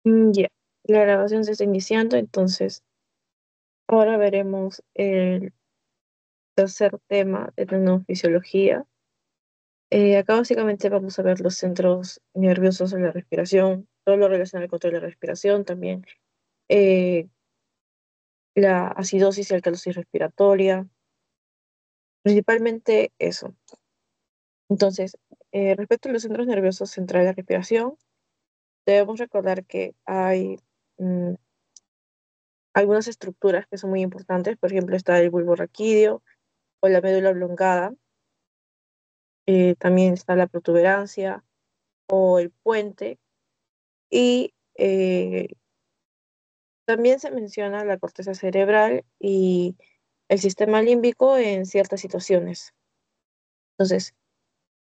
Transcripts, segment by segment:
Ya, la grabación se está iniciando, entonces ahora veremos el tercer tema de la fisiología. Acá básicamente vamos a ver los centros nerviosos de la respiración, todo lo relacionado al control de la respiración, también eh, la acidosis y alcalosis respiratoria, principalmente eso. Entonces, respecto a los centros nerviosos centrales de la respiración, debemos recordar que hay mm, algunas estructuras que son muy importantes, por ejemplo, está el bulbo raquídeo o la médula oblongada. También está la protuberancia o el puente y también se menciona la corteza cerebral y el sistema límbico en ciertas situaciones. Entonces,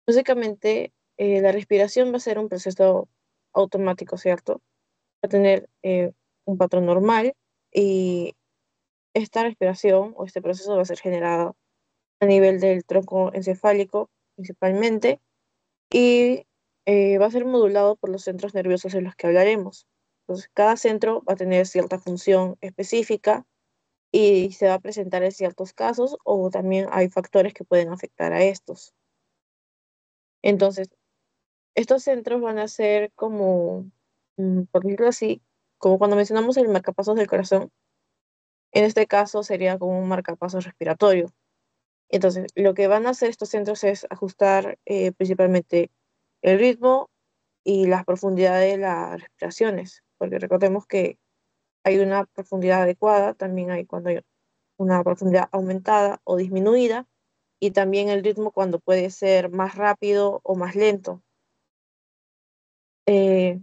básicamente la respiración va a ser un proceso automático, ¿cierto? Va a tener un patrón normal y esta respiración o este proceso va a ser generado a nivel del tronco encefálico principalmente y va a ser modulado por los centros nerviosos de los que hablaremos. Entonces, cada centro va a tener cierta función específica y se va a presentar en ciertos casos o también hay factores que pueden afectar a estos. Entonces, estos centros van a ser como, por decirlo así, como cuando mencionamos el marcapasos del corazón, en este caso sería como un marcapasos respiratorio. Entonces, lo que van a hacer estos centros es ajustar principalmente el ritmo y la profundidad de las respiraciones, porque recordemos que hay una profundidad adecuada, también hay cuando hay una profundidad aumentada o disminuida, y también el ritmo cuando puede ser más rápido o más lento. Eh,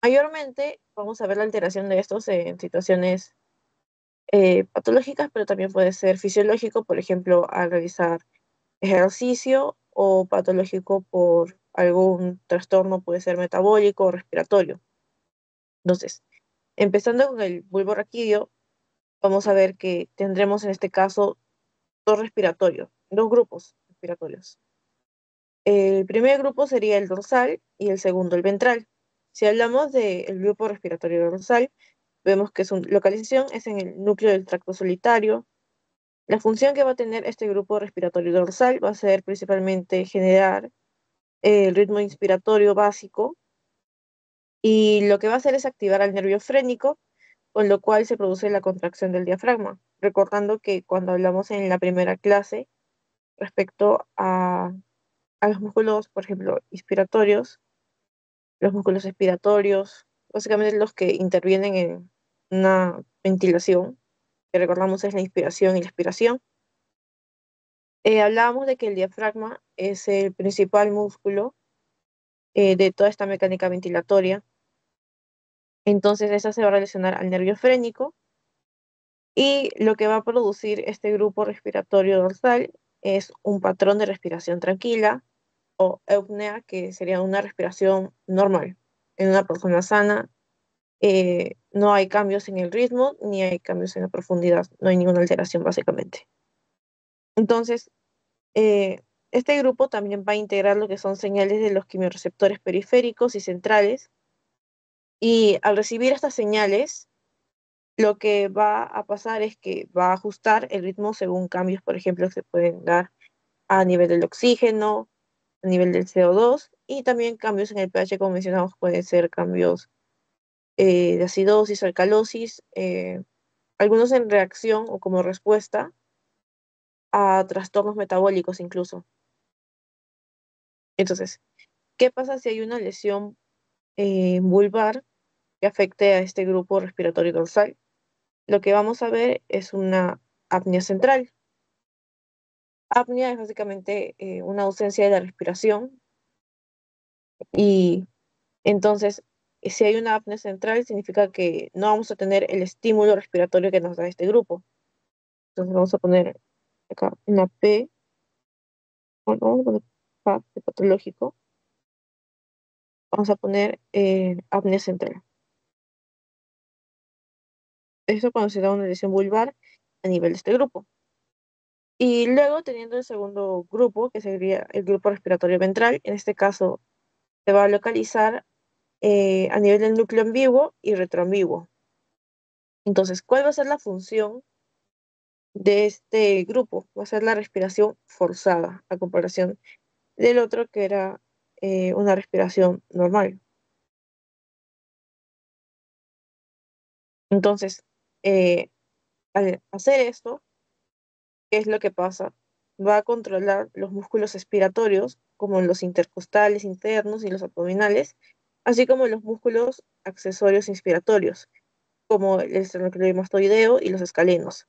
Mayormente vamos a ver la alteración de estos en situaciones patológicas, pero también puede ser fisiológico, por ejemplo, al realizar ejercicio o patológico por algún trastorno, puede ser metabólico o respiratorio. Entonces, empezando con el bulbo raquídeo, vamos a ver que tendremos en este caso dos respiratorios, dos grupos respiratorios. El primer grupo sería el dorsal y el segundo el ventral. Si hablamos del grupo respiratorio dorsal, vemos que su localización es en el núcleo del tracto solitario. La función que va a tener este grupo respiratorio dorsal va a ser principalmente generar el ritmo inspiratorio básico y lo que va a hacer es activar al nervio frénico, con lo cual se produce la contracción del diafragma. Recordando que cuando hablamos en la primera clase respecto a los músculos, por ejemplo, inspiratorios, los músculos expiratorios, básicamente los que intervienen en una ventilación, que recordamos es la inspiración y la expiración. Hablábamos de que el diafragma es el principal músculo de toda esta mecánica ventilatoria. Entonces, esa se va a relacionar al nervio frénico y lo que va a producir este grupo respiratorio dorsal es un patrón de respiración tranquila o eupnea, que sería una respiración normal. En una persona sana no hay cambios en el ritmo ni hay cambios en la profundidad, no hay ninguna alteración básicamente. Entonces, eh, este grupo también va a integrar lo que son señales de los quimiorreceptores periféricos y centrales y al recibir estas señales, lo que va a pasar es que va a ajustar el ritmo según cambios, por ejemplo, que se pueden dar a nivel del oxígeno, a nivel del CO2 y también cambios en el pH, como mencionamos, pueden ser cambios de acidosis, alcalosis, algunos en reacción o como respuesta a trastornos metabólicos incluso. Entonces, ¿qué pasa si hay una lesión vulvar que afecte a este grupo respiratorio dorsal? Lo que vamos a ver es una apnea central. Apnea es básicamente una ausencia de la respiración y entonces si hay una apnea central significa que no vamos a tener el estímulo respiratorio que nos da este grupo. Entonces vamos a poner acá una P, bueno, vamos a poner PAP de patológico, vamos a poner apnea central. Eso cuando se da una lesión vulvar a nivel de este grupo. Y luego teniendo el segundo grupo, que sería el grupo respiratorio ventral, en este caso se va a localizar a nivel del núcleo ambiguo y retroambiguo. Entonces, ¿cuál va a ser la función de este grupo? Va a ser la respiración forzada, a comparación del otro que era una respiración normal. Entonces, al hacer esto, ¿qué es lo que pasa? Va a controlar los músculos expiratorios, como los intercostales internos y los abdominales, así como los músculos accesorios inspiratorios, como el esternocleidomastoideo y los escalenos,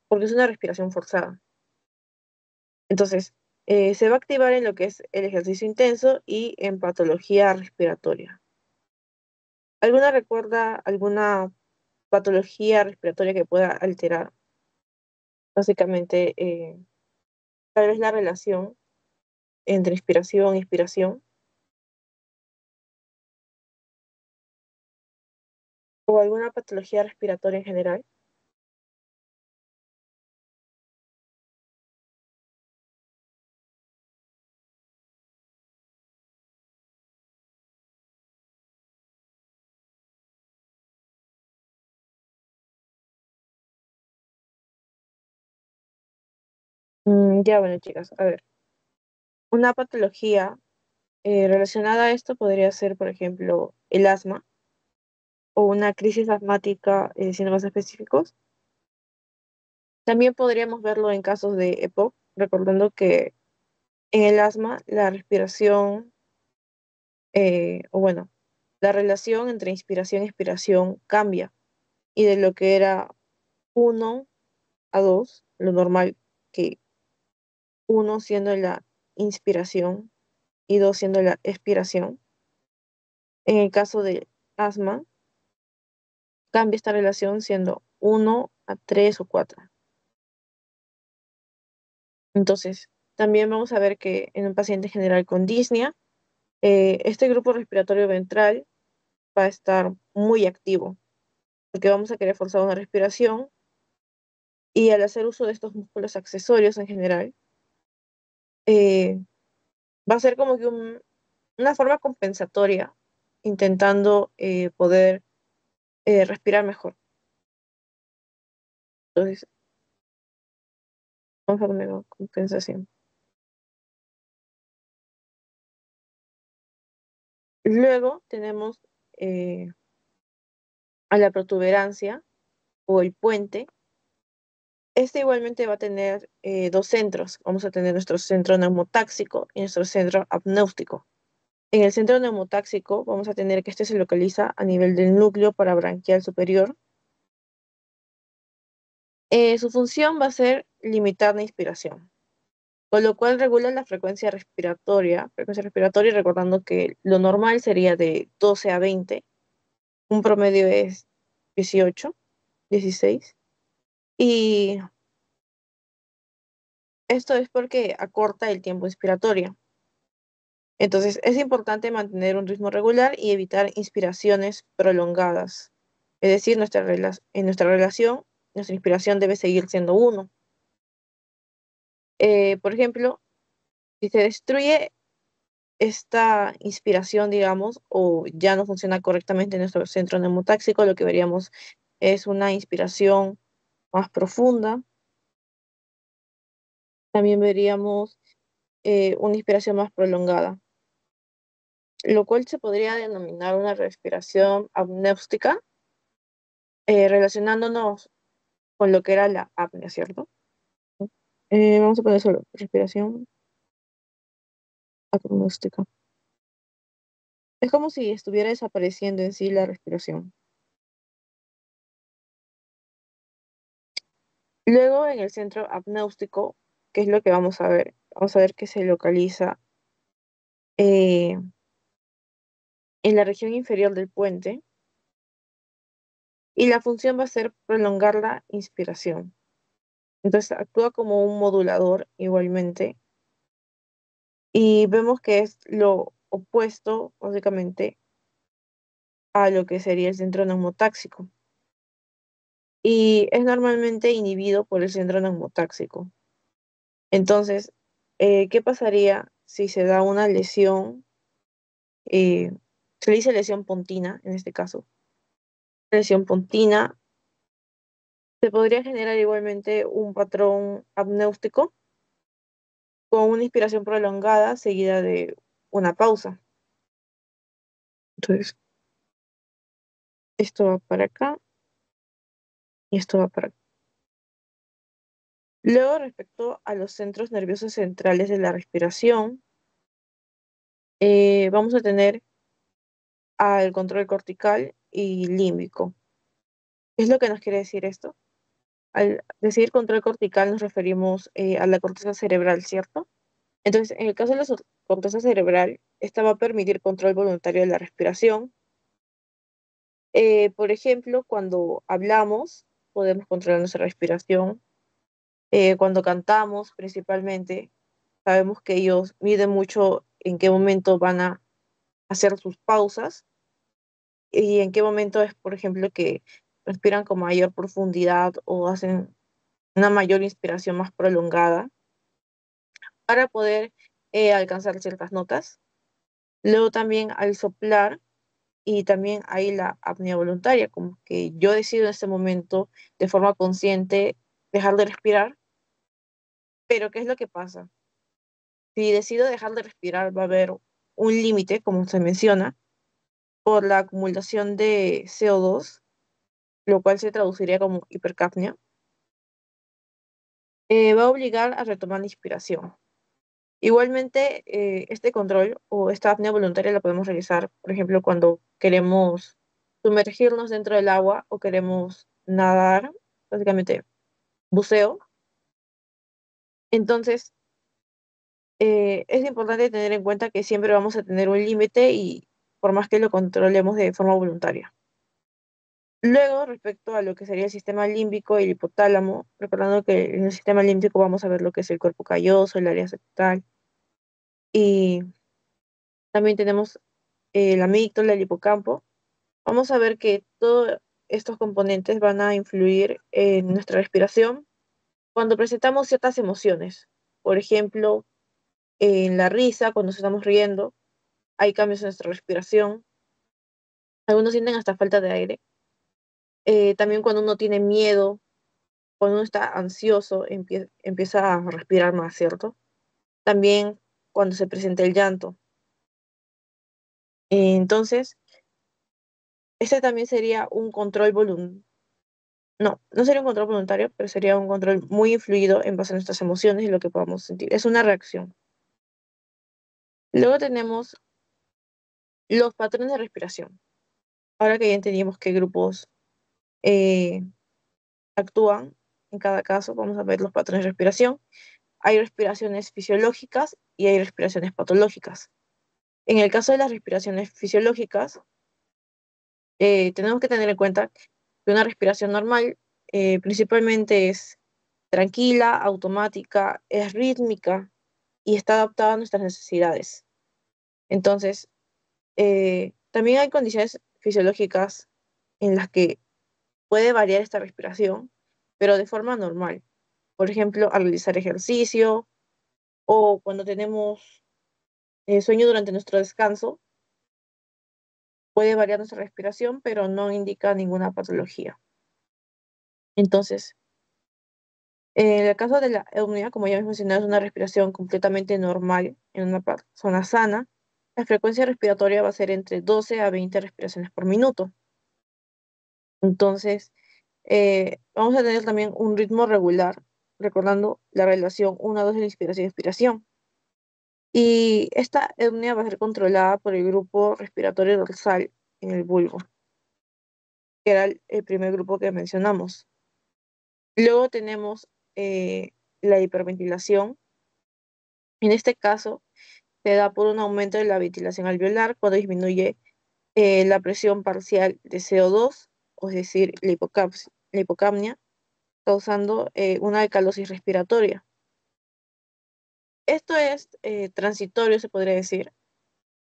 porque es una respiración forzada. Entonces, se va a activar en lo que es el ejercicio intenso y en patología respiratoria. ¿Alguna recuerda alguna patología respiratoria que pueda alterar? Básicamente, tal vez la relación entre inspiración e expiración, o alguna patología respiratoria en general. Ya, bueno, chicas, a ver, una patología relacionada a esto podría ser, por ejemplo, el asma o una crisis asmática, siendo más específicos. También podríamos verlo en casos de EPOC, recordando que en el asma la respiración, o bueno, la relación entre inspiración y expiración cambia, y de lo que era 1 a 2, lo normal, que 1 siendo la inspiración y 2 siendo la expiración. En el caso de asma, cambia esta relación siendo 1 a 3 o 4. Entonces, también vamos a ver que en un paciente general con disnea, este grupo respiratorio ventral va a estar muy activo, porque vamos a querer forzar una respiración y al hacer uso de estos músculos accesorios en general, eh, va a ser como que una forma compensatoria, intentando poder respirar mejor. Entonces, vamos a poner una compensación. Luego tenemos eh, a la protuberancia o el puente. Este igualmente va a tener dos centros. Vamos a tener nuestro centro neumotáxico y nuestro centro apnéutico. En el centro neumotáxico vamos a tener que este se localiza a nivel del núcleo parabranquial superior. Su función va a ser limitar la inspiración, con lo cual regula la frecuencia respiratoria recordando que lo normal sería de 12 a 20, un promedio es 18, 16, y esto es porque acorta el tiempo inspiratorio. Entonces, es importante mantener un ritmo regular y evitar inspiraciones prolongadas. Es decir, en nuestra relación, nuestra inspiración debe seguir siendo 1. Por ejemplo, si se destruye esta inspiración, digamos, o ya no funciona correctamente en nuestro centro neumotáxico, lo que veríamos es una inspiración más profunda. También veríamos una inspiración más prolongada, lo cual se podría denominar una respiración apnéustica, relacionándonos con lo que era la apnea, ¿cierto? Vamos a poner solo respiración apnéstica. Es como si estuviera desapareciendo en sí la respiración. Luego, en el centro apnéustico, ¿qué es lo que vamos a ver? Vamos a ver que se localiza eh, en la región inferior del puente y la función va a ser prolongar la inspiración. Entonces actúa como un modulador igualmente y vemos que es lo opuesto básicamente a lo que sería el centro neumotáxico y es normalmente inhibido por el centro neumotáxico. Entonces, ¿qué pasaría si se da una lesión? Se le dice lesión pontina en este caso. Lesión pontina. Se podría generar igualmente un patrón apnéutico con una inspiración prolongada seguida de una pausa. Entonces, esto va para acá y esto va para acá. Luego, respecto a los centros nerviosos centrales de la respiración, vamos a tener al control cortical y límbico. ¿Qué es lo que nos quiere decir esto? Al decir control cortical nos referimos a la corteza cerebral, ¿cierto? Entonces, en el caso de la corteza cerebral, esta va a permitir control voluntario de la respiración. Por ejemplo, cuando hablamos, podemos controlar nuestra respiración. Cuando cantamos, principalmente, sabemos que ellos miden mucho en qué momento van a hacer sus pausas y en qué momento es, por ejemplo, que respiran con mayor profundidad o hacen una mayor inspiración más prolongada para poder alcanzar ciertas notas. Luego también al soplar y también hay la apnea voluntaria, como que yo decido en este momento de forma consciente dejar de respirar, pero ¿qué es lo que pasa? Si decido dejar de respirar va a haber un límite, como se menciona, por la acumulación de CO2, lo cual se traduciría como hipercapnia, va a obligar a retomar la inspiración. Igualmente, este control o esta apnea voluntaria la podemos realizar, por ejemplo, cuando queremos sumergirnos dentro del agua o queremos nadar, básicamente buceo. Entonces, es importante tener en cuenta que siempre vamos a tener un límite y por más que lo controlemos de forma voluntaria. Luego, respecto a lo que sería el sistema límbico y el hipotálamo, recordando que en el sistema límbico vamos a ver lo que es el cuerpo calloso, el área septal, y también tenemos la amígdala, el hipocampo. Vamos a ver que todos estos componentes van a influir en nuestra respiración cuando presentamos ciertas emociones. Por ejemplo, en la risa, cuando nos estamos riendo, hay cambios en nuestra respiración. Algunos sienten hasta falta de aire. También cuando uno tiene miedo, cuando uno está ansioso, empieza a respirar más, ¿cierto? También cuando se presenta el llanto. Entonces, este también sería un control voluntario. No, no sería un control voluntario, pero sería un control muy influido en base a nuestras emociones y lo que podamos sentir. Es una reacción. Luego tenemos los patrones de respiración. Ahora que ya entendimos qué grupos eh, actúan en cada caso, vamos a ver los patrones de respiración. Hay respiraciones fisiológicas y hay respiraciones patológicas. En el caso de las respiraciones fisiológicas, tenemos que tener en cuenta que una respiración normal principalmente es tranquila, automática, es rítmica y está adaptada a nuestras necesidades. Entonces, también hay condiciones fisiológicas en las que puede variar esta respiración, pero de forma normal. Por ejemplo, al realizar ejercicio o cuando tenemos sueño durante nuestro descanso, puede variar nuestra respiración, pero no indica ninguna patología. Entonces, en el caso de la eupnea, como ya hemos mencionado, es una respiración completamente normal en una persona sana. La frecuencia respiratoria va a ser entre 12 a 20 respiraciones por minuto. Entonces, vamos a tener también un ritmo regular, recordando la relación 1-2 de la inspiración y expiración. Y esta eupnea va a ser controlada por el grupo respiratorio dorsal en el bulbo, que era el primer grupo que mencionamos. Luego tenemos la hiperventilación. En este caso, se da por un aumento de la ventilación alveolar cuando disminuye la presión parcial de CO2, es decir, la hipocapnia, causando una alcalosis respiratoria. Esto es transitorio, se podría decir,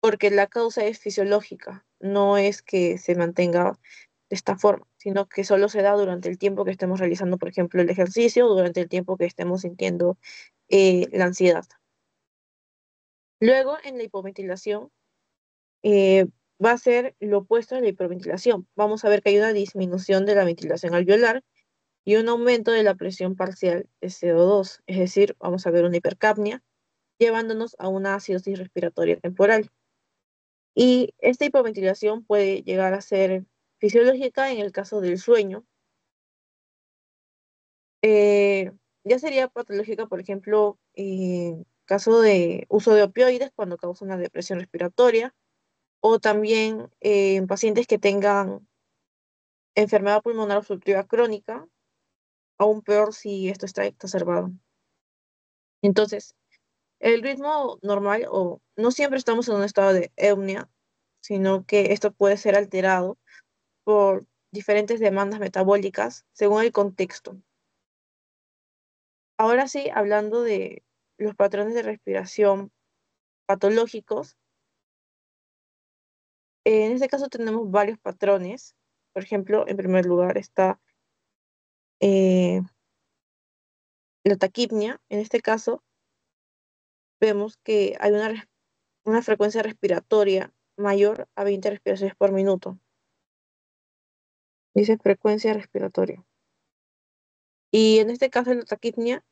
porque la causa es fisiológica, no es que se mantenga de esta forma, sino que solo se da durante el tiempo que estemos realizando, por ejemplo, el ejercicio, o durante el tiempo que estemos sintiendo la ansiedad. Luego, en la hipoventilación, eh, va a ser lo opuesto a la hiperventilación. Vamos a ver que hay una disminución de la ventilación alveolar y un aumento de la presión parcial de CO2, es decir, vamos a ver una hipercapnia, llevándonos a una acidosis respiratoria temporal. Y esta hipoventilación puede llegar a ser fisiológica en el caso del sueño. Eh, ya sería patológica, por ejemplo, en caso de uso de opioides cuando causa una depresión respiratoria, o también en pacientes que tengan enfermedad pulmonar obstructiva crónica, aún peor si esto está exacerbado. Entonces, el ritmo normal, o no siempre estamos en un estado de eupnea, sino que esto puede ser alterado por diferentes demandas metabólicas según el contexto. Ahora sí, hablando de los patrones de respiración patológicos, en este caso tenemos varios patrones. Por ejemplo, en primer lugar está eh, la taquipnia. En este caso, vemos que hay una frecuencia respiratoria mayor a 20 respiraciones por minuto. Dice frecuencia respiratoria. Y en este caso, la taquipnia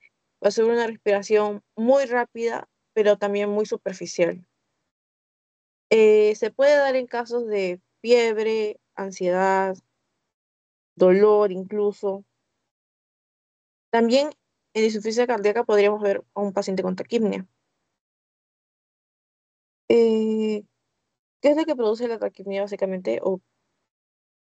va a ser una respiración muy rápida, pero también muy superficial. Se puede dar en casos de fiebre, ansiedad, dolor incluso. También en insuficiencia cardíaca podríamos ver a un paciente con taquipnia. Eh, ¿Qué es lo que produce la taquipnia básicamente? ¿O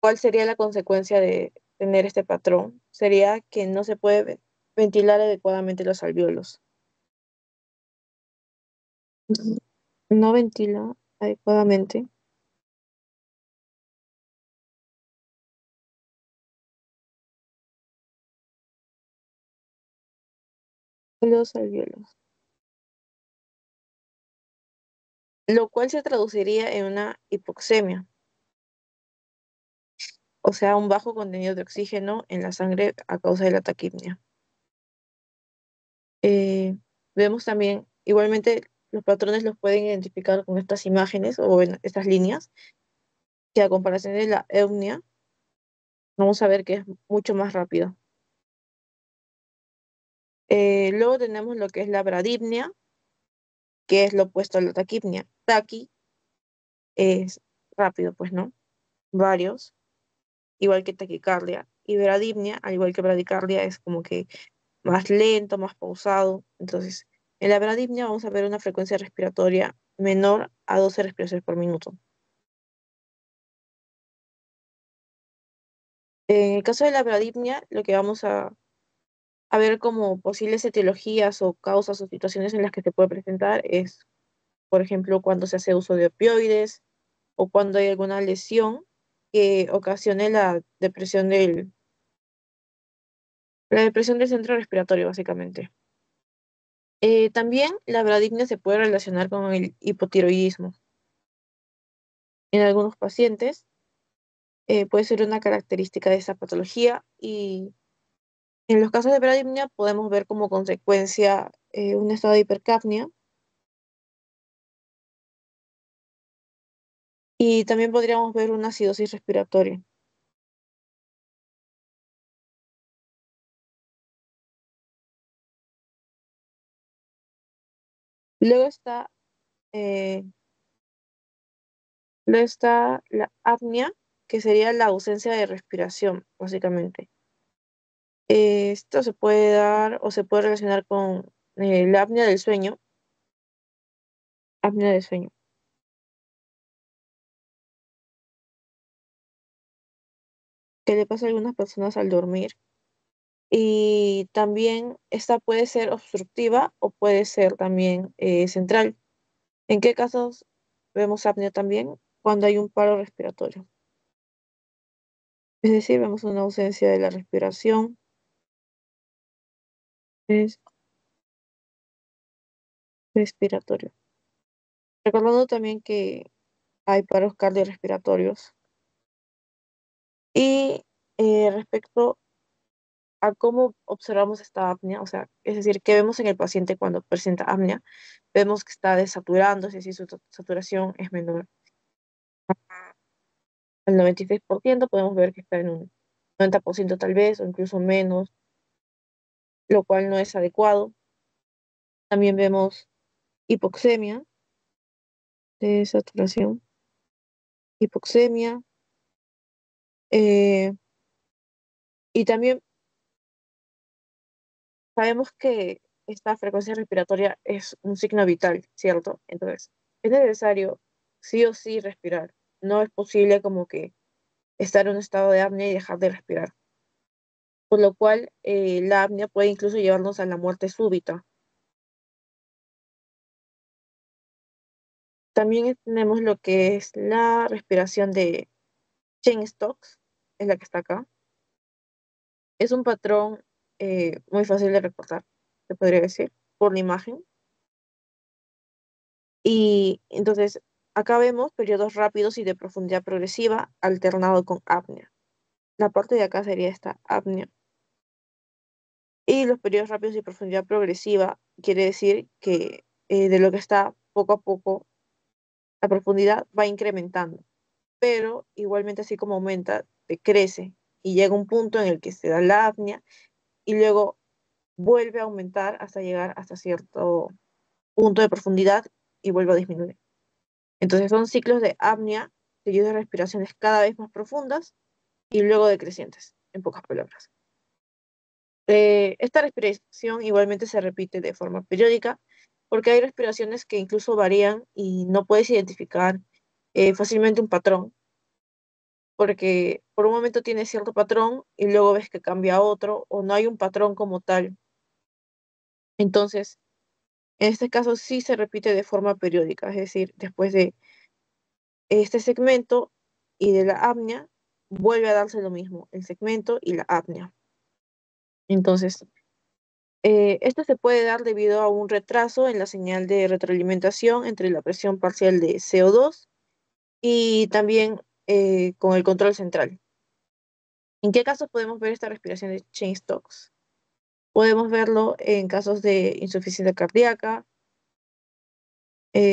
cuál sería la consecuencia de tener este patrón? Sería que no se puede ventilar adecuadamente los alvéolos. No ventila adecuadamente los alvéolos, lo cual se traduciría en una hipoxemia, o sea, un bajo contenido de oxígeno en la sangre a causa de la taquipnia. Eh, Vemos también, igualmente, los patrones los pueden identificar con estas imágenes o en estas líneas, que a comparación de la eupnia, vamos a ver que es mucho más rápido. Luego tenemos lo que es la bradipnia, que es lo opuesto a la taquipnia. Taqui es rápido, pues, ¿no? Varios, igual que taquicardia. Y bradipnia, al igual que bradicardia, es como que más lento, más pausado. Entonces, en la bradipnia vamos a ver una frecuencia respiratoria menor a 12 respiraciones por minuto. En el caso de la bradipnia, lo que vamos a ver como posibles etiologías o causas o situaciones en las que se puede presentar es, por ejemplo, cuando se hace uso de opioides o cuando hay alguna lesión que ocasione la depresión del centro respiratorio, básicamente. También la bradipnia se puede relacionar con el hipotiroidismo. En algunos pacientes puede ser una característica de esa patología y en los casos de bradipnia podemos ver como consecuencia un estado de hipercapnia y también podríamos ver una acidosis respiratoria. Luego está, eh, luego está la apnea, que sería la ausencia de respiración, básicamente. Esto se puede dar o se puede relacionar con la apnea del sueño, que le pasa a algunas personas al dormir. Y también esta puede ser obstructiva o puede ser también central. ¿En qué casos vemos apnea también? Cuando hay un paro respiratorio. Es decir, vemos una ausencia de la respiración. Es respiratorio. Recordando también que hay paros cardiorrespiratorios. Y respecto a cómo observamos esta apnea, o sea, es decir, qué vemos en el paciente cuando presenta apnea, vemos que está desaturando, es decir, su saturación es menor al 96%, podemos ver que está en un 90% tal vez, o incluso menos, lo cual no es adecuado. También vemos hipoxemia de saturación, hipoxemia, eh, y también sabemos que esta frecuencia respiratoria es un signo vital, ¿cierto? Entonces, es necesario sí o sí respirar. No es posible como que estar en un estado de apnea y dejar de respirar. Por lo cual, la apnea puede incluso llevarnos a la muerte súbita. También tenemos lo que es la respiración de Cheyne-Stokes, es la que está acá. Es un patrón muy fácil de recordar, se podría decir, por la imagen. Y entonces, acá vemos periodos rápidos y de profundidad progresiva alternado con apnea. La parte de acá sería esta apnea. Y los periodos rápidos y profundidad progresiva quiere decir que de lo que está poco a poco, la profundidad va incrementando, pero igualmente así como aumenta, decrece y llega un punto en el que se da la apnea y luego vuelve a aumentar hasta llegar hasta cierto punto de profundidad y vuelve a disminuir. Entonces son ciclos de apnea seguidos de respiraciones cada vez más profundas y luego decrecientes, en pocas palabras. Esta respiración igualmente se repite de forma periódica porque hay respiraciones que incluso varían y no puedes identificar fácilmente un patrón, porque por un momento tienes cierto patrón y luego ves que cambia a otro o no hay un patrón como tal. Entonces, en este caso sí se repite de forma periódica, es decir, después de este segmento y de la apnea, vuelve a darse lo mismo, el segmento y la apnea. Entonces, esto se puede dar debido a un retraso en la señal de retroalimentación entre la presión parcial de CO2 y también con el control central. ¿En qué casos podemos ver esta respiración de Cheyne-Stokes? Podemos verlo en casos de insuficiencia cardíaca,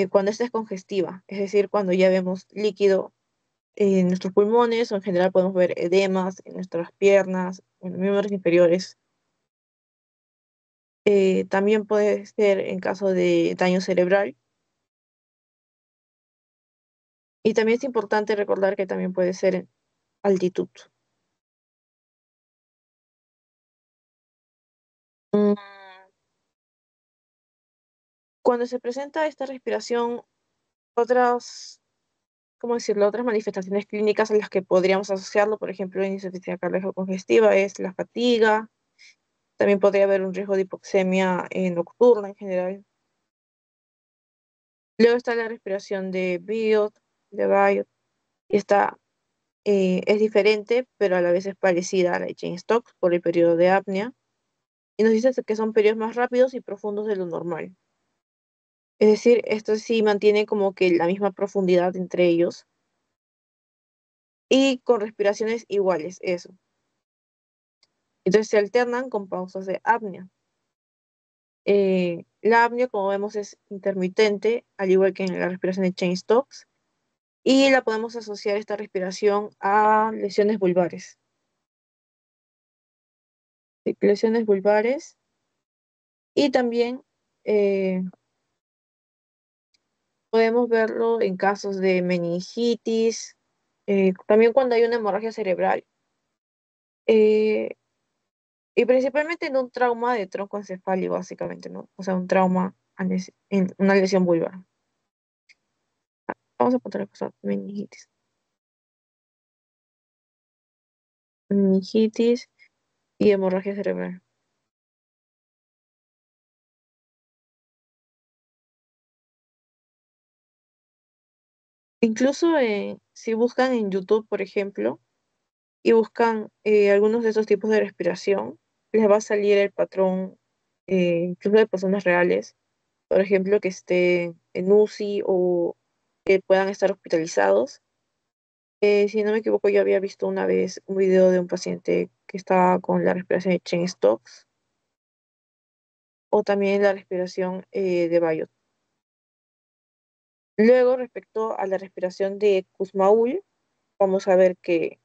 cuando esta es congestiva, es decir, cuando ya vemos líquido en nuestros pulmones o en general podemos ver edemas en nuestras piernas, en los miembros inferiores. También puede ser en caso de daño cerebral. Y también es importante recordar que también puede ser en altitud. Mm, Cuando se presenta esta respiración, otras, ¿cómo decirlo? Otras manifestaciones clínicas a las que podríamos asociarlo, por ejemplo, en insuficiencia cardíaca congestiva, es la fatiga. También podría haber un riesgo de hipoxemia nocturna en general. Luego está la respiración de Biot, y esta es diferente, pero a la vez es parecida a la de Cheyne-Stokes por el periodo de apnea. Y nos dice que son periodos más rápidos y profundos de lo normal. Es decir, esto sí mantiene como que la misma profundidad entre ellos y con respiraciones iguales, eso. Entonces se alternan con pausas de apnea. La apnea, como vemos, es intermitente, al igual que en la respiración de Cheyne-Stokes, y la podemos asociar esta respiración a lesiones vulvares. Sí, lesiones vulvares y también eh, podemos verlo en casos de meningitis, también cuando hay una hemorragia cerebral. eh, Y principalmente en un trauma de troncoencefálico, básicamente, ¿no? O sea, un trauma en una lesión vulvar. Vamos a poner cosa, meningitis y hemorragia cerebral. Incluso si buscan en YouTube, por ejemplo, y buscan algunos de esos tipos de respiración, les va a salir el patrón, incluso de personas reales, por ejemplo, que estén en UCI o que puedan estar hospitalizados. Si no me equivoco, yo había visto una vez un video de un paciente que estaba con la respiración de Cheyne-Stokes o también la respiración de Biot. Luego, respecto a la respiración de Kussmaul, vamos a ver que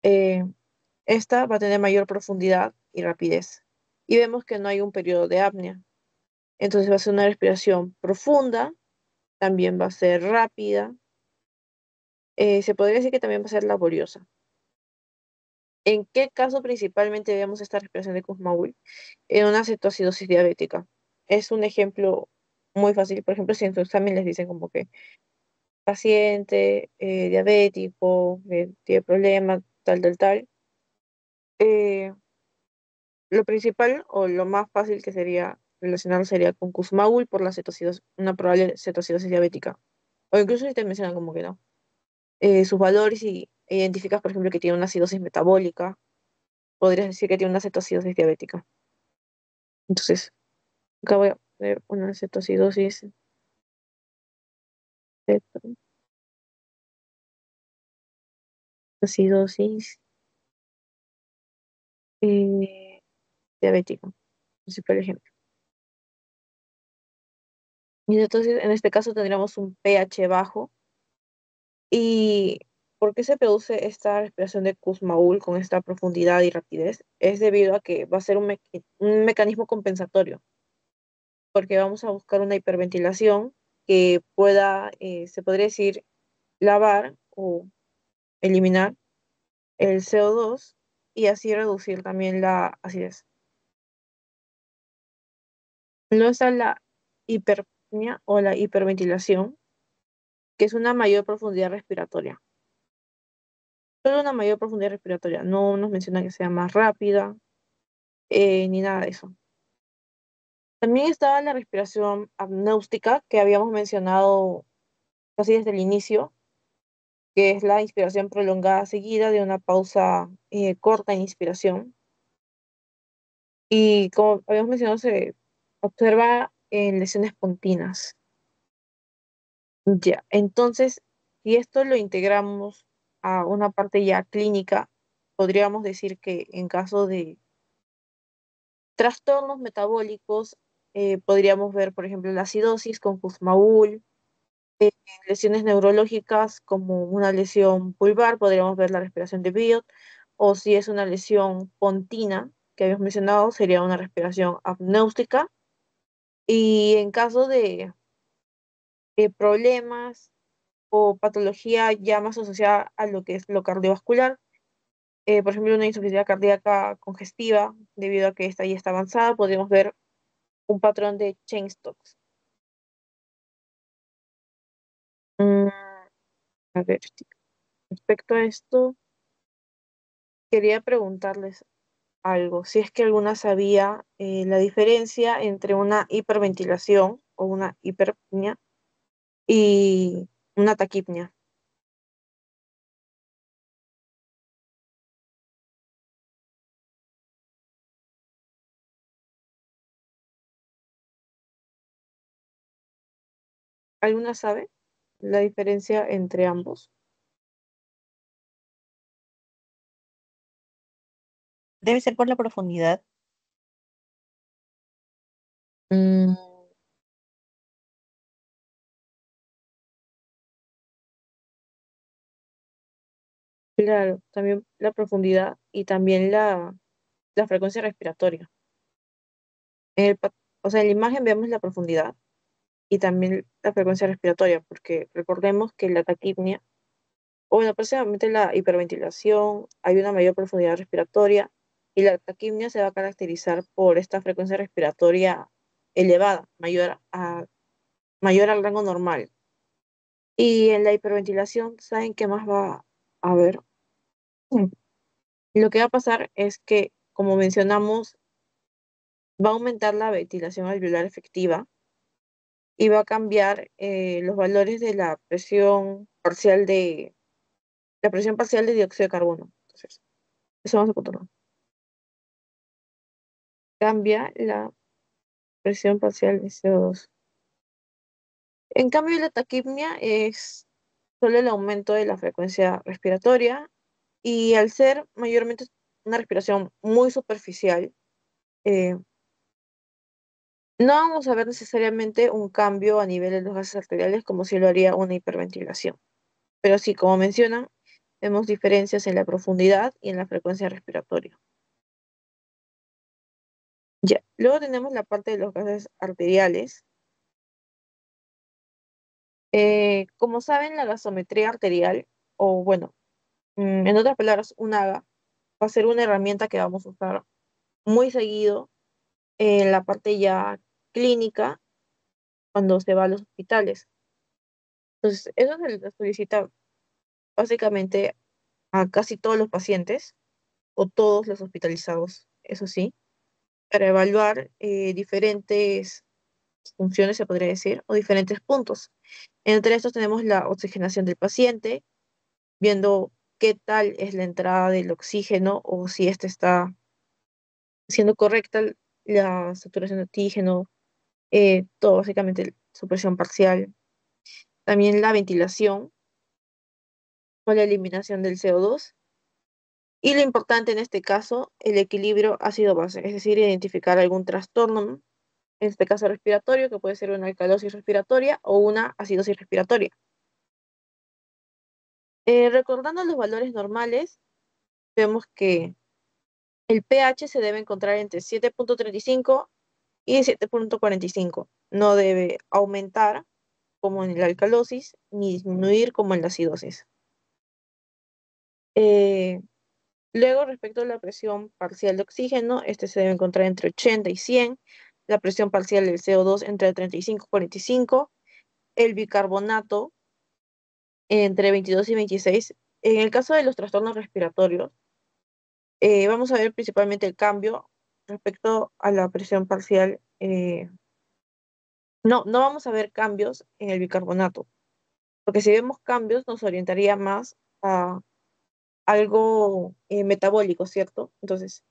eh, esta va a tener mayor profundidad y rapidez. Y vemos que no hay un periodo de apnea. Entonces va a ser una respiración profunda, también va a ser rápida, se podría decir que también va a ser laboriosa. ¿En qué caso principalmente vemos esta respiración de Kussmaul? En una cetoacidosis diabética. Es un ejemplo muy fácil. Por ejemplo, si en tu examen les dicen como que paciente diabético, tiene problemas, tal, tal, tal. eh, lo principal o lo más fácil que sería relacionarlo sería con Kussmaul por la cetocidosis, una probable cetoacidosis diabética. O incluso si te mencionan como que no. Sus valores y identificas, por ejemplo, que tiene una acidosis metabólica, podrías decir que tiene una cetoacidosis diabética. Entonces, acá voy a poner una cetoacidosis, cetoacidosis eh, diabética, principal ejemplo. Y entonces, en este caso tendríamos un pH bajo. ¿Y por qué se produce esta respiración de Kussmaul con esta profundidad y rapidez? Es debido a que va a ser un mecanismo compensatorio, porque vamos a buscar una hiperventilación que pueda, se podría decir, lavar o eliminar el CO2 y así reducir también la acidez. Luego está la hiperpnea o la hiperventilación, que es una mayor profundidad respiratoria. Solo una mayor profundidad respiratoria. No nos menciona que sea más rápida ni nada de eso. También estaba la respiración apneumática que habíamos mencionado casi desde el inicio, que es la inspiración prolongada seguida de una pausa corta en inspiración. Y como habíamos mencionado, se observa en lesiones pontinas. Ya, entonces, si esto lo integramos a una parte ya clínica, podríamos decir que en caso de trastornos metabólicos, podríamos ver, por ejemplo, la acidosis con Kussmaul, lesiones neurológicas como una lesión pulvar, podríamos ver la respiración de Biot, o si es una lesión pontina, que habíamos mencionado, sería una respiración apneumática. Y en caso de problemas o patología ya más asociada a lo que es lo cardiovascular, por ejemplo, una insuficiencia cardíaca congestiva, debido a que esta ya está avanzada, podemos ver un patrón de Cheyne-Stokes. Mm, a ver, respecto a esto, quería preguntarles algo, si es que alguna sabía la diferencia entre una hiperventilación o una hiperpnea y una taquipnea. ¿Alguna sabe la diferencia entre ambos? Debe ser por la profundidad. Mm, claro, también la profundidad y también la frecuencia respiratoria. En o sea, en la imagen vemos la profundidad y también la frecuencia respiratoria, porque recordemos que la taquipnea, o bueno, precisamente la hiperventilación, hay una mayor profundidad respiratoria y la taquipnea se va a caracterizar por esta frecuencia respiratoria elevada, mayor al rango normal. Y en la hiperventilación, ¿saben qué más va a haber? Mm. Lo que va a pasar es que, como mencionamos, va a aumentar la ventilación alveolar efectiva y va a cambiar los valores de la presión parcial de dióxido de carbono. Entonces, eso vamos a controlar. Cambia la presión parcial de CO2. En cambio, la taquipnea es solo el aumento de la frecuencia respiratoria y al ser mayormente una respiración muy superficial, eh, no vamos a ver necesariamente un cambio a nivel de los gases arteriales como si lo haría una hiperventilación. pero sí, como mencionan, vemos diferencias en la profundidad y en la frecuencia respiratoria. Ya, luego tenemos la parte de los gases arteriales. Como saben, la gasometría arterial, o bueno, en otras palabras, un AGA, va a ser una herramienta que vamos a usar muy seguido en la parte ya clínica cuando se va a los hospitales. Entonces, eso se le solicita básicamente a casi todos los pacientes o todos los hospitalizados, eso sí, para evaluar diferentes funciones, se podría decir, o diferentes puntos. Entre estos tenemos la oxigenación del paciente, viendo qué tal es la entrada del oxígeno o si ésta está siendo correcta, la saturación de oxígeno, todo básicamente su presión parcial. También la ventilación o la eliminación del CO2. Y lo importante en este caso, el equilibrio ácido-base, es decir, identificar algún trastorno, en este caso respiratorio, que puede ser una alcalosis respiratoria o una acidosis respiratoria. Recordando los valores normales, vemos que el pH se debe encontrar entre 7.35 y 7.45. No debe aumentar como en la alcalosis, ni disminuir como en la acidosis. Eh, Luego, respecto a la presión parcial de oxígeno, este se debe encontrar entre 80 y 100, la presión parcial del CO2 entre 35 y 45, el bicarbonato entre 22 y 26. En el caso de los trastornos respiratorios, vamos a ver principalmente el cambio respecto a la presión parcial. No vamos a ver cambios en el bicarbonato, porque si vemos cambios nos orientaría más a algo metabólico, ¿cierto? Entonces,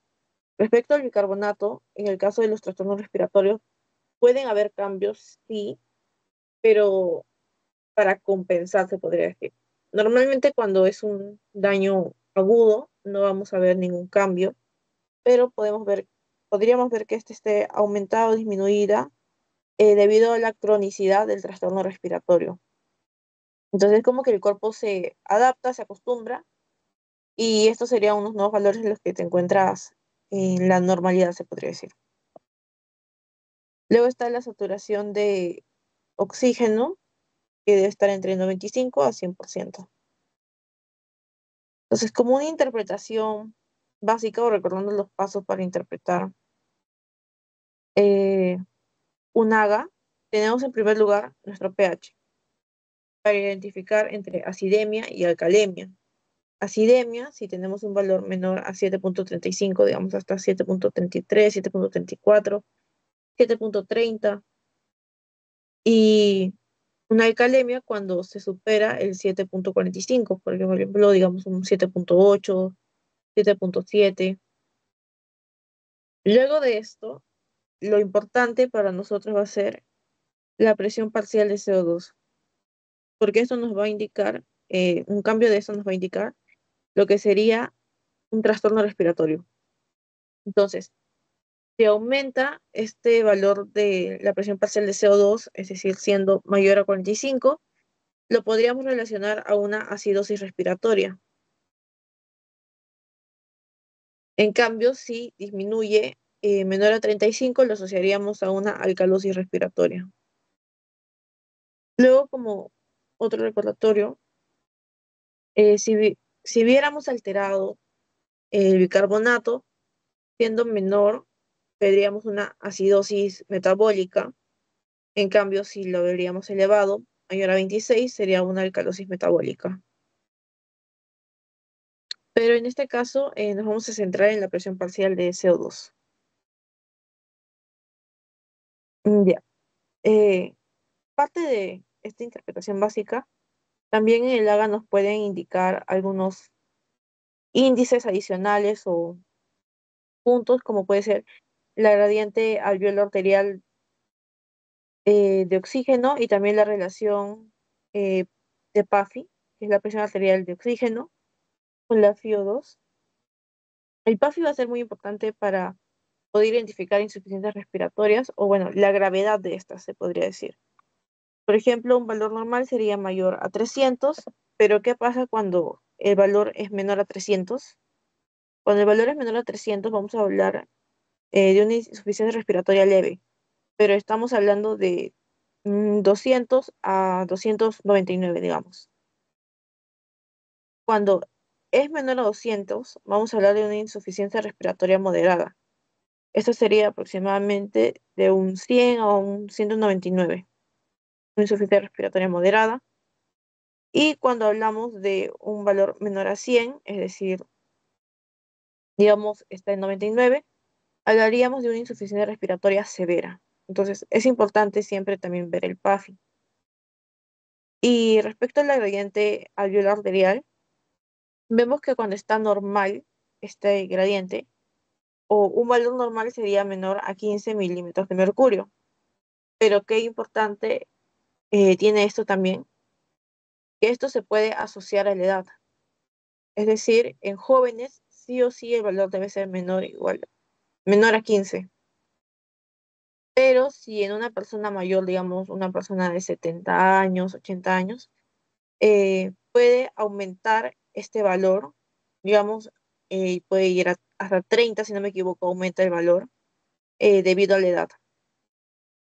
respecto al bicarbonato, en el caso de los trastornos respiratorios, pueden haber cambios, sí, pero para compensar, se podría decir. Normalmente cuando es un daño agudo, no vamos a ver ningún cambio, pero podríamos ver que este esté aumentada o disminuida debido a la cronicidad del trastorno respiratorio. Entonces, como que el cuerpo se adapta, se acostumbra, y estos serían unos nuevos valores en los que te encuentras en la normalidad, se podría decir. Luego está la saturación de oxígeno, que debe estar entre 95 a 100%. Entonces, como una interpretación básica o recordando los pasos para interpretar eh, un AGA, tenemos en primer lugar nuestro pH para identificar entre acidemia y alcalemia. Acidemia, si tenemos un valor menor a 7.35, digamos hasta 7.33, 7.34, 7.30, y una alcalemia cuando se supera el 7.45, por ejemplo, digamos un 7.8, 7.7. Luego de esto, lo importante para nosotros va a ser la presión parcial de CO2, porque esto nos va a indicar, un cambio de esto nos va a indicar lo que sería un trastorno respiratorio. Entonces, si aumenta este valor de la presión parcial de CO2, es decir, siendo mayor a 45, lo podríamos relacionar a una acidosis respiratoria. En cambio, si disminuye menor a 35, lo asociaríamos a una alcalosis respiratoria. Luego, como otro recordatorio, si viéramos alterado el bicarbonato, siendo menor, tendríamos una acidosis metabólica. En cambio, si lo veríamos elevado, mayor a 26, sería una alcalosis metabólica. Pero en este caso, nos vamos a centrar en la presión parcial de CO2. Ya. Eh, Parte de esta interpretación básica, también en el AGA nos pueden indicar algunos índices adicionales o puntos, como puede ser la gradiente alveolo arterial de oxígeno y también la relación eh, de PAFI, que es la presión arterial de oxígeno, con la FiO2. El PAFI va a ser muy importante para poder identificar insuficiencias respiratorias o, bueno, la gravedad de estas, se podría decir. Por ejemplo, un valor normal sería mayor a 300, Pero ¿qué pasa cuando el valor es menor a 300? Cuando el valor es menor a 300 vamos a hablar de una insuficiencia respiratoria leve, pero estamos hablando de 200 a 299, digamos. Cuando es menor a 200, vamos a hablar de una insuficiencia respiratoria moderada. Esto sería aproximadamente de un 100 a un 199, una insuficiencia respiratoria moderada. Y cuando hablamos de un valor menor a 100, es decir, digamos, está en 99, hablaríamos de una insuficiencia respiratoria severa. Entonces, es importante siempre también ver el PAFI. Y respecto al gradiente alveolar arterial, vemos que cuando está normal este gradiente, o un valor normal sería menor a 15 milímetros de mercurio. Pero qué importante tiene esto también, que esto se puede asociar a la edad. Es decir, en jóvenes sí o sí el valor debe ser menor igual, menor a 15. Pero si en una persona mayor, digamos, una persona de 70 años, 80 años, puede aumentar este valor, digamos, puede ir hasta 30, si no me equivoco, aumenta el valor debido a la edad.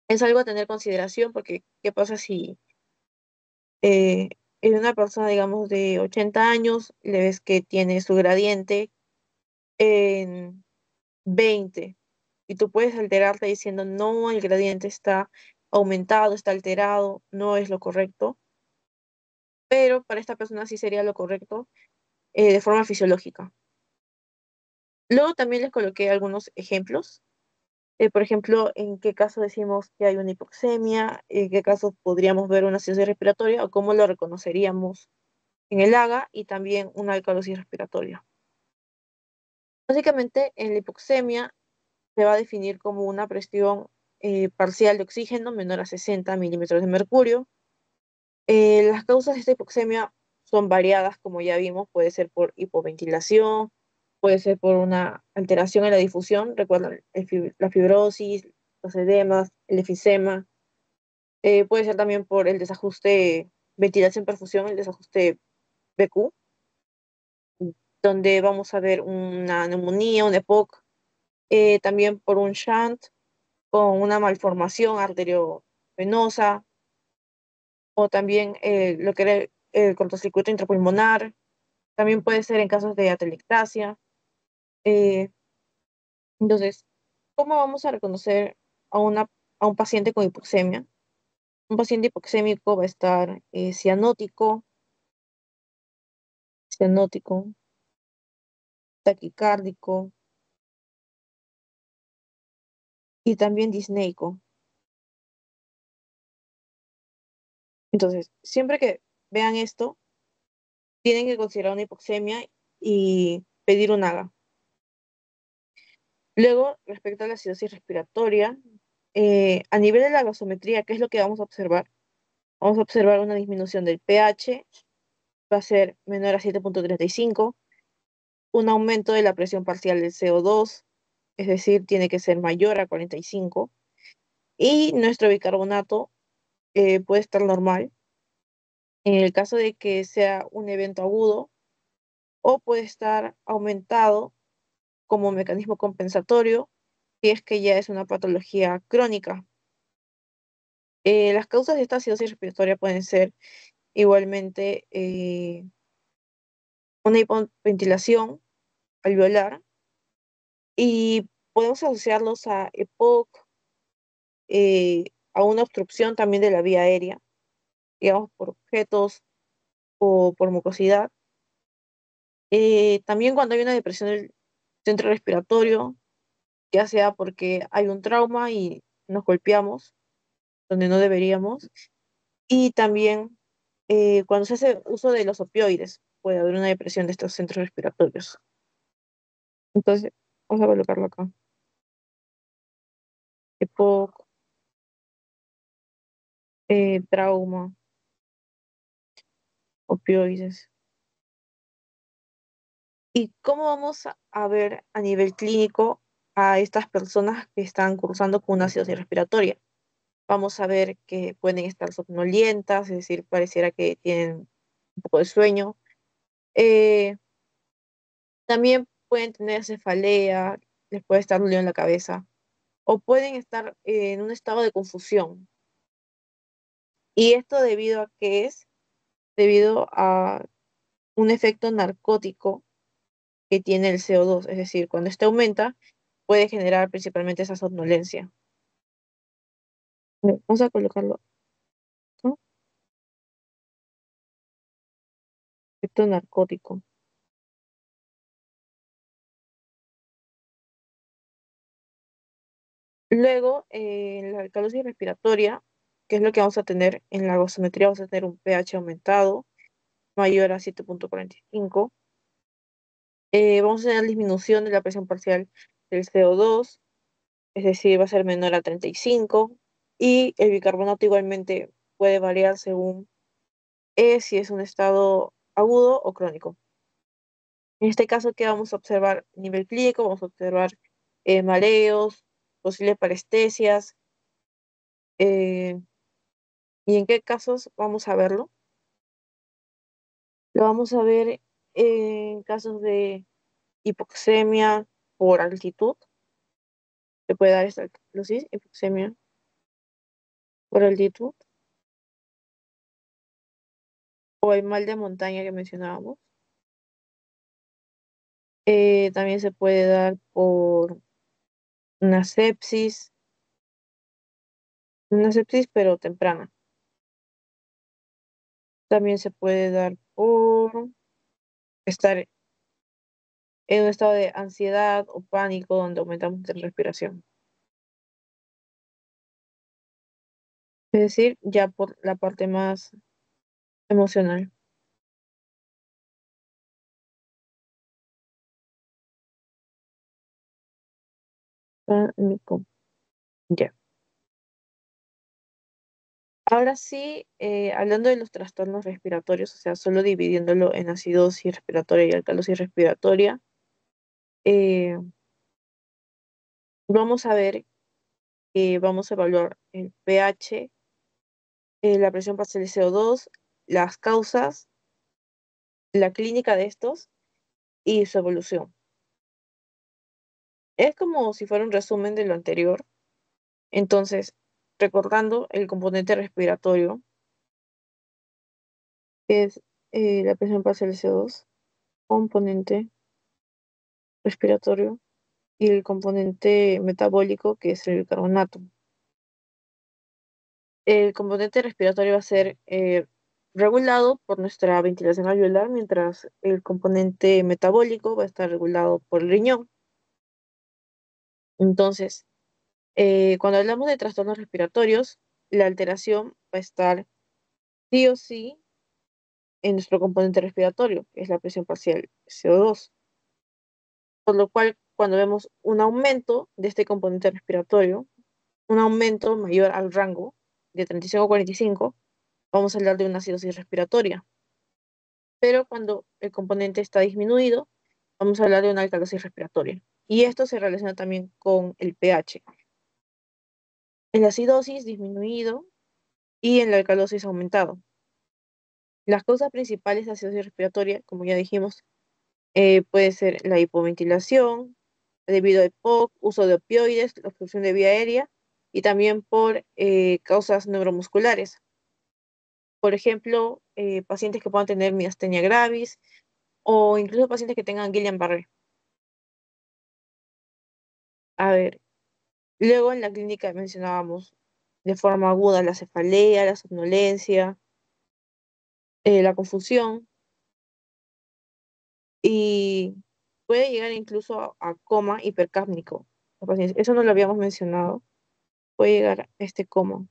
Es algo a tener en consideración porque, ¿qué pasa si eh, en una persona, digamos, de 80 años, le ves que tiene su gradiente en 20 y tú puedes alterarte diciendo, no, el gradiente está aumentado, está alterado, no es lo correcto, pero para esta persona sí sería lo correcto de forma fisiológica. Luego también les coloqué algunos ejemplos. Por ejemplo, en qué caso decimos que hay una hipoxemia, en qué caso podríamos ver una acidosis respiratoria o cómo lo reconoceríamos en el AGA y también una alcalosis respiratoria. Básicamente, en la hipoxemia se va a definir como una presión parcial de oxígeno menor a 60 milímetros de mercurio. Las causas de esta hipoxemia son variadas, como ya vimos, puede ser por hipoventilación, puede ser por una alteración en la difusión, recuerdan, la fibrosis, los edemas, el efisema, puede ser también por el desajuste ventilación-perfusión, el desajuste BQ, donde vamos a ver una neumonía, un EPOC, también por un shunt con una malformación arteriovenosa, o también lo que era el cortocircuito intrapulmonar, también puede ser en casos de atelectasia. Eh, entonces, ¿cómo vamos a reconocer a, a un paciente con hipoxemia? Un paciente hipoxémico va a estar cianótico, taquicárdico y también disneico. Entonces, siempre que vean esto, tienen que considerar una hipoxemia y pedir un AGA. Luego, respecto a la acidosis respiratoria, a nivel de la gasometría, ¿qué es lo que vamos a observar? Vamos a observar una disminución del pH, va a ser menor a 7,35, un aumento de la presión parcial del CO2, es decir, tiene que ser mayor a 45, y nuestro bicarbonato puede estar normal en el caso de que sea un evento agudo, o puede estar aumentado como mecanismo compensatorio si es que ya es una patología crónica. Las causas de esta acidosis respiratoria pueden ser igualmente una hipoventilación alveolar y podemos asociarlos a EPOC, a una obstrucción también de la vía aérea, digamos por objetos o por mucosidad. También cuando hay una depresión del centro respiratorio, ya sea porque hay un trauma y nos golpeamos donde no deberíamos, y también cuando se hace uso de los opioides, puede haber una depresión de estos centros respiratorios. Entonces, vamos a colocarlo acá. EPOC, trauma, opioides. ¿Y cómo vamos a ver a nivel clínico a estas personas que están cursando con una acidosis respiratoria? Vamos a ver que pueden estar somnolientas, es decir, pareciera que tienen un poco de sueño. Eh, También pueden tener cefalea, les puede estar doliendo la cabeza, o pueden estar en un estado de confusión. ¿Y esto debido a qué es? Debido a un efecto narcótico que tiene el CO2, es decir, cuando este aumenta, puede generar principalmente esa somnolencia. Vamos a colocarlo, ¿no? Efecto narcótico. Luego, en la alcalosis respiratoria, que es lo que vamos a tener en la gasometría, vamos a tener un pH aumentado mayor a 7,45. Vamos a tener disminución de la presión parcial del CO2, es decir, va a ser menor a 35. Y el bicarbonato igualmente puede variar según si es un estado agudo o crónico. En este caso, ¿qué vamos a observar? A nivel clínico, vamos a observar mareos, posibles parestesias. eh, ¿Y en qué casos vamos a verlo? Lo vamos a ver en casos de hipoxemia por altitud. Se puede dar esta alcalosis, hipoxemia por altitud, o el mal de montaña que mencionábamos. También se puede dar por una sepsis pero temprana. También se puede dar por estar en un estado de ansiedad o pánico donde aumentamos la respiración. Es decir, ya por la parte más emocional. Pánico. Ya. Ahora sí, hablando de los trastornos respiratorios, o sea, solo dividiéndolo en acidosis respiratoria y alcalosis respiratoria, eh, vamos a ver que vamos a evaluar el pH, la presión parcial de CO2, las causas, la clínica de estos y su evolución. Es como si fuera un resumen de lo anterior. Entonces, recordando el componente respiratorio, que es la presión parcial de CO2, componente respiratorio, y el componente metabólico, que es el bicarbonato. El componente respiratorio va a ser regulado por nuestra ventilación alveolar, mientras el componente metabólico va a estar regulado por el riñón. Entonces, cuando hablamos de trastornos respiratorios, la alteración va a estar sí o sí en nuestro componente respiratorio, que es la presión parcial CO2. Por lo cual, cuando vemos un aumento de este componente respiratorio, un aumento mayor al rango de 35 a 45, vamos a hablar de una acidosis respiratoria. Pero cuando el componente está disminuido, vamos a hablar de una alcalosis respiratoria. Y esto se relaciona también con el pH. En la acidosis disminuido y en la alcalosis aumentado. Las causas principales de acidosis respiratoria, como ya dijimos, puede ser la hipoventilación, debido a EPOC, uso de opioides, la obstrucción de vía aérea y también por causas neuromusculares. Por ejemplo, pacientes que puedan tener miastenia gravis o incluso pacientes que tengan Guillain-Barré. A ver, luego en la clínica mencionábamos de forma aguda la cefalea, la somnolencia, la confusión y puede llegar incluso a coma hipercápnico. Eso no lo habíamos mencionado. Puede llegar a este coma.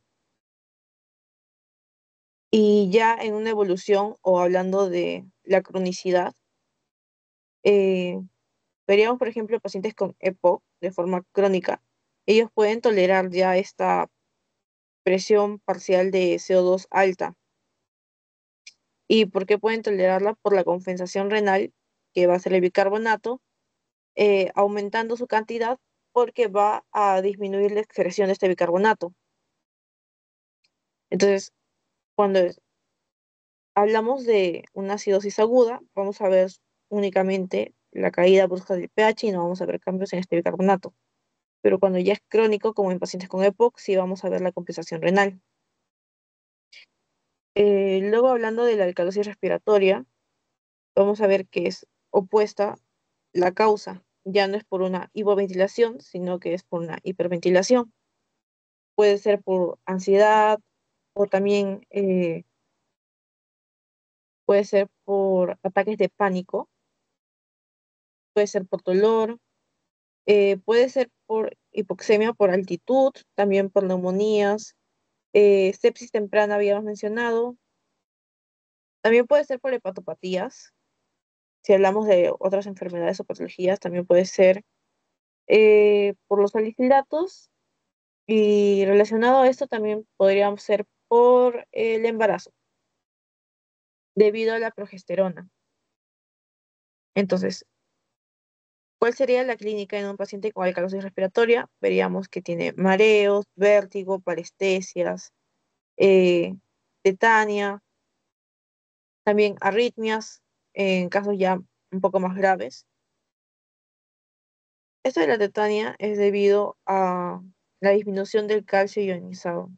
Y ya en una evolución o hablando de la cronicidad, eh, veríamos, por ejemplo, pacientes con EPOC de forma crónica. Ellos pueden tolerar ya esta presión parcial de CO2 alta. ¿Y por qué pueden tolerarla? Por la compensación renal, que va a ser el bicarbonato, aumentando su cantidad porque va a disminuir la excreción de este bicarbonato. Entonces, cuando hablamos de una acidosis aguda, vamos a ver únicamente la caída brusca del pH y no vamos a ver cambios en este bicarbonato. Pero cuando ya es crónico, como en pacientes con EPOC, sí vamos a ver la compensación renal. Luego, hablando de la alcalosis respiratoria, vamos a ver que es opuesta la causa. Ya no es por una hipoventilación, sino que es por una hiperventilación. Puede ser por ansiedad o también puede ser por ataques de pánico, puede ser por dolor, puede ser por hipoxemia por altitud, también por neumonías, sepsis temprana habíamos mencionado, también puede ser por hepatopatías. Si hablamos de otras enfermedades o patologías, también puede ser por los salicilatos y relacionado a esto también podríamos ser por el embarazo, debido a la progesterona. Entonces, ¿cuál sería la clínica en un paciente con alcalosis respiratoria? Veríamos que tiene mareos, vértigo, parestesias, eh, tetania, también arritmias en casos ya un poco más graves. Esto de la tetania es debido a la disminución del calcio ionizado.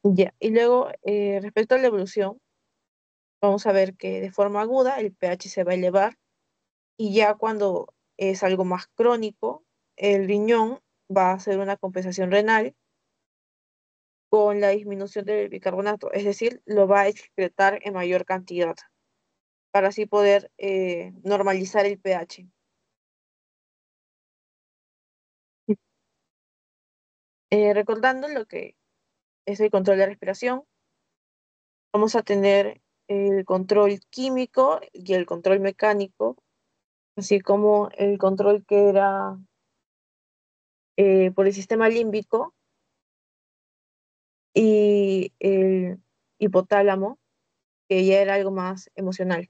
Ya, y luego, respecto a la evolución, vamos a ver que de forma aguda el pH se va a elevar y ya cuando es algo más crónico, el riñón va a hacer una compensación renal con la disminución del bicarbonato, es decir, lo va a excretar en mayor cantidad para así poder normalizar el pH. Recordando lo que es el control de respiración, vamos a tener el control químico y el control mecánico, así como el control que era por el sistema límbico y el hipotálamo, que ya era algo más emocional.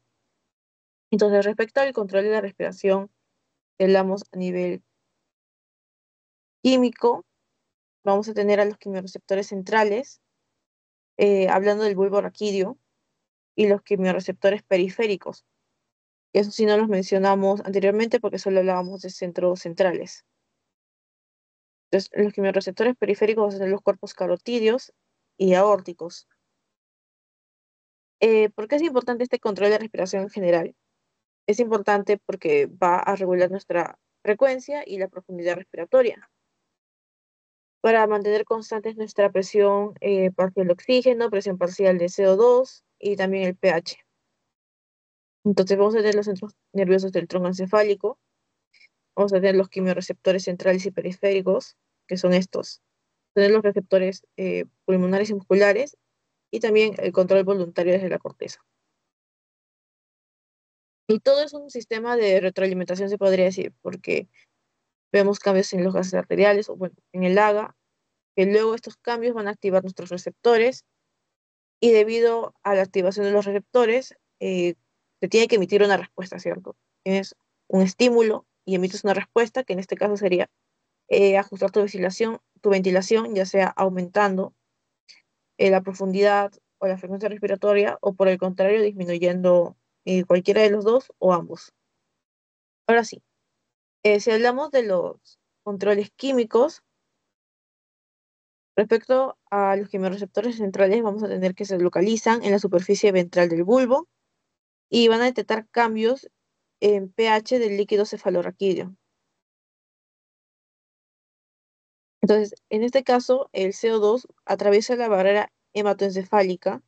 Entonces, respecto al control de la respiración, hablamos a nivel químico, vamos a tener a los quimiorreceptores centrales, hablando del bulbo raquídeo, y los quimiorreceptores periféricos. Eso sí no los mencionamos anteriormente porque solo hablábamos de centros centrales. Entonces, los quimiorreceptores periféricos van a ser los cuerpos carotídeos y aórticos. ¿Por qué es importante este control de respiración en general? Es importante porque va a regular nuestra frecuencia y la profundidad respiratoria para mantener constantes nuestra presión parcial de oxígeno, presión parcial de CO2 y también el pH. Entonces vamos a tener los centros nerviosos del tronco encefálico, vamos a tener los quimiorreceptores centrales y periféricos, que son estos, tener los receptores pulmonares y musculares y también el control voluntario desde la corteza. Y todo es un sistema de retroalimentación, se podría decir, porque vemos cambios en los gases arteriales o bueno, en el AGA, que luego estos cambios van a activar nuestros receptores y debido a la activación de los receptores, se tiene que emitir una respuesta, ¿cierto? Tienes un estímulo y emites una respuesta, que en este caso sería ajustar tu ventilación, ya sea aumentando la profundidad o la frecuencia respiratoria, o por el contrario, disminuyendo cualquiera de los dos o ambos. Ahora sí, si hablamos de los controles químicos, respecto a los quimiorreceptores centrales, vamos a tener que se localizan en la superficie ventral del bulbo y van a detectar cambios en pH del líquido cefalorraquídeo. Entonces, en este caso, el CO2 atraviesa la barrera hematoencefálica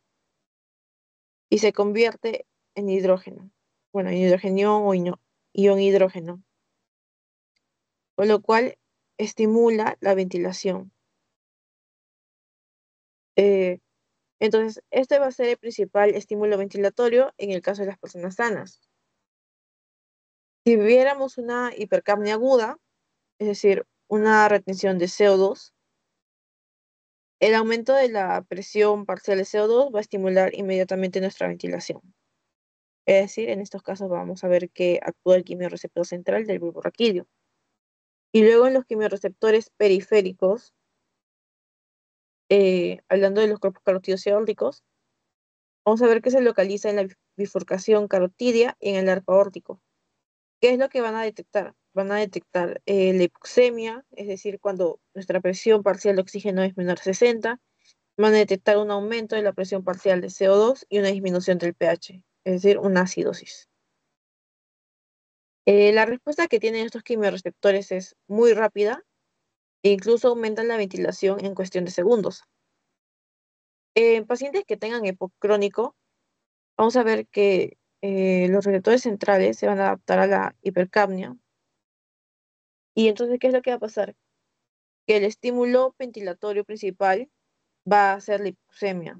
y se convierte en hidrógeno. Bueno, en hidrogenión o ion hidrógeno, con lo cual estimula la ventilación. Eh, entonces, este va a ser el principal estímulo ventilatorio en el caso de las personas sanas. Si viéramos una hipercapnia aguda, es decir, una retención de CO2, el aumento de la presión parcial de CO2 va a estimular inmediatamente nuestra ventilación. Es decir, en estos casos vamos a ver que actúa el quimiorreceptor central del bulbo raquídeo. Y luego en los quimiorreceptores periféricos hablando de los cuerpos carotídeos eólicos, vamos a ver que se localiza en la bifurcación carotidia y en el arco aórtico. ¿Qué es lo que van a detectar? Van a detectar la hipoxemia, es decir, cuando nuestra presión parcial de oxígeno es menor a 60, van a detectar un aumento de la presión parcial de CO2 y una disminución del pH, es decir, una acidosis. La respuesta que tienen estos quimiorreceptores es muy rápida e incluso aumentan la ventilación en cuestión de segundos. En pacientes que tengan EPOC crónico, vamos a ver que los receptores centrales se van a adaptar a la hipercapnia. Y entonces, ¿qué es lo que va a pasar? Que el estímulo ventilatorio principal va a ser la hipoxemia.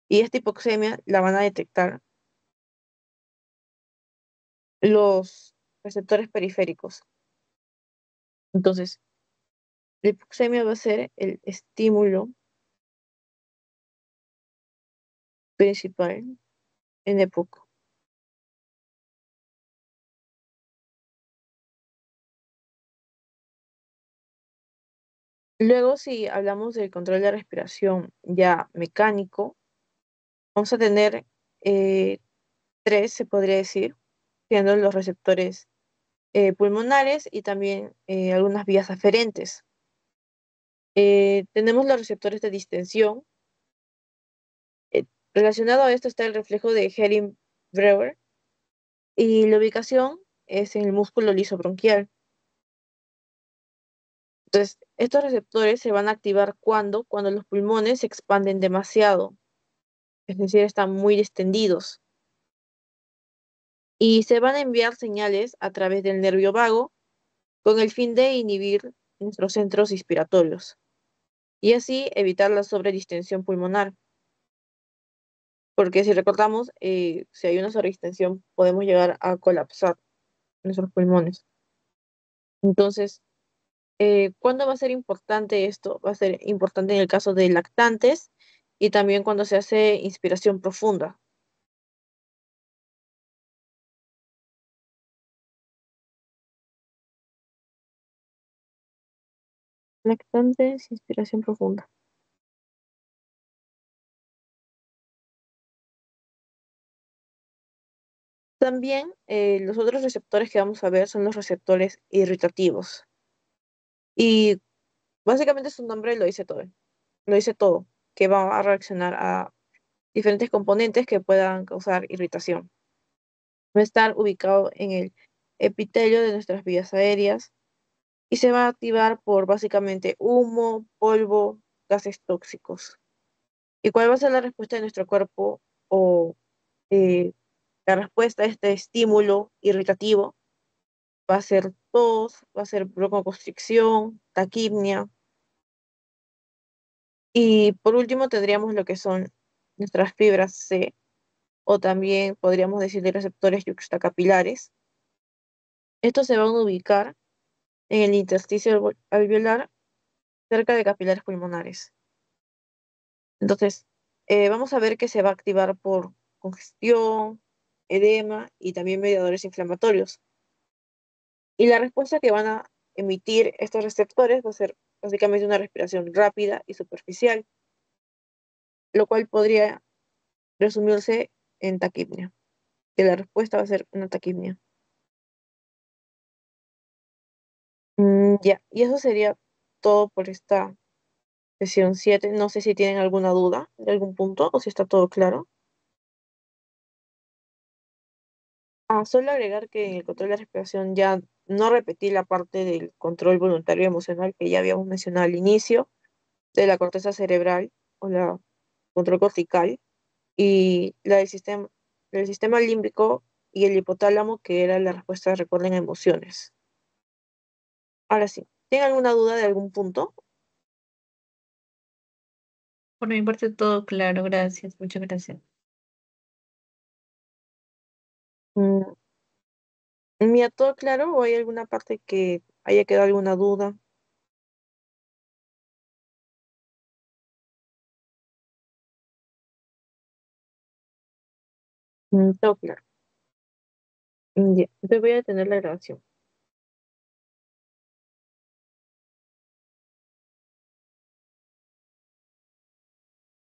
Y esta hipoxemia la van a detectar los receptores periféricos. Entonces, la hipoxemia va a ser el estímulo principal en EPOC. Luego, si hablamos del control de respiración ya mecánico, vamos a tener eh, tres, se podría decir, siendo los receptores pulmonares y también algunas vías aferentes. Tenemos los receptores de distensión. Eh, Relacionado a esto está el reflejo de Hering-Breuer y la ubicación es en el músculo liso bronquial. Entonces, estos receptores se van a activar cuando los pulmones se expanden demasiado, es decir, están muy extendidos. Y se van a enviar señales a través del nervio vago con el fin de inhibir nuestros centros inspiratorios y así evitar la sobredistensión pulmonar. Porque si recordamos, si hay una sobredistensión, podemos llegar a colapsar nuestros pulmones. Entonces, ¿cuándo va a ser importante esto? Va a ser importante en el caso de lactantes y también cuando se hace inspiración profunda. Lactantes, inspiración profunda. También los otros receptores que vamos a ver son los receptores irritativos. Y básicamente su nombre lo dice todo, que va a reaccionar a diferentes componentes que puedan causar irritación. Va a estar ubicado en el epitelio de nuestras vías aéreas y se va a activar por básicamente humo, polvo, gases tóxicos. ¿Y cuál va a ser la respuesta de nuestro cuerpo o eh, la respuesta a este estímulo irritativo? Va a ser tos, va a ser broncoconstricción, taquipnia. Y por último tendríamos lo que son nuestras fibras C, o también podríamos decir de receptores yuxtacapilares. Estos se van a ubicar en el intersticio alveolar cerca de capilares pulmonares. Entonces, vamos a ver que se va a activar por congestión, edema y también mediadores inflamatorios. Y la respuesta que van a emitir estos receptores va a ser básicamente una respiración rápida y superficial, lo cual podría resumirse en taquipnia, que la respuesta va a ser una taquipnia. Ya, y eso sería todo por esta sesión 7. No sé si tienen alguna duda de algún punto o si está todo claro. Solo agregar que en el control de respiración ya no repetí la parte del control voluntario emocional que ya habíamos mencionado al inicio, de la corteza cerebral o la control cortical, y del sistema límbico y el hipotálamo, que era la respuesta, recuerden, a emociones. Ahora sí, ¿tienen alguna duda de algún punto? Por mi parte todo claro, gracias, muchas gracias. Mm, Mira, ¿todo claro o hay alguna parte que haya quedado alguna duda? Todo claro. Ya, te voy a detener la grabación.